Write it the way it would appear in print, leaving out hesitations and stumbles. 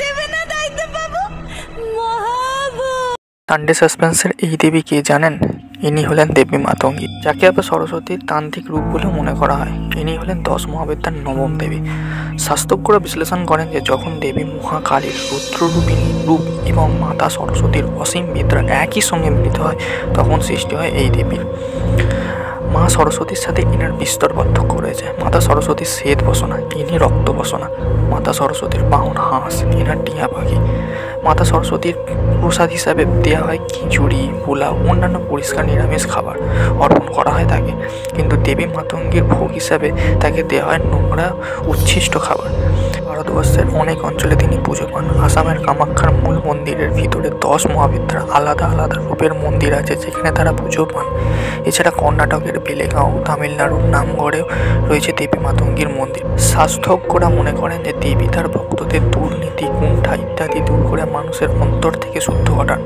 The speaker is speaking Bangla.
দেবে না দায়িত্ব পাবো মহাবু। সানডে সাসপেন্সের এই দেবী কে জানেন? ইনি হলেন দেবী মাতঙ্গী, যাকে আবার সরস্বতীর তান্ত্রিক রূপ বলে মনে করা হয়। ইনি হলেন 10 মহাবিদ্যার নবম দেবী। শাস্ত্রজ্ঞরা বিশ্লেষণ করেন যে যখন দেবী মহাকালীর রুদ্ররূপিণী রূপ এবং মাতা সরস্বতীর অসীম বিদ্যা একই সঙ্গে মিলিত হয়, তখন সৃষ্টি হয় এই দেবীর। মা সরস্বতীর সাথে ইনার বিস্তর পার্থক্য রয়েছে। মাতা সরস্বতীর শ্বেত বসনা, ইনি রক্ত বসনা। মাতা সরস্বতীর বাহন হাঁস, ইনার টিয়া পাখি। মাতা সরস্বতীর প্রসাদ হিসাবে দেওয়া হয় খিচুড়ি, পোলাও, অন্যান্য পরিষ্কার নিরামিষ খাবার অর্পণ করা হয় তাকে। কিন্তু দেবী মাতঙ্গীর ভোগ হিসাবে তাকে দেওয়া হয় নোংরা উচ্ছিষ্ট খাবার। ভারতবর্ষের অনেক অঞ্চলে তিনি পুজো পান। আসামের কামাখ্যার মূল মন্দিরের ভিতরে 10 মহাবিদ্যার আলাদা আলাদা রূপের মন্দির আছে, যেখানে তারা পুজো পান। এছাড়া কর্ণাটকের বেলেগাঁও, তামিলনাড়ুর নামগড়েও রয়েছে দেবী মাতঙ্গীর মন্দির। শাস্ত্রজ্ঞরা মনে করেন যে দেবী তার ভক্তদের দুর্নীতি, কুণ্ঠা ইত্যাদি দূর করে মানুষের অন্তর থেকে শুদ্ধ ঘটান।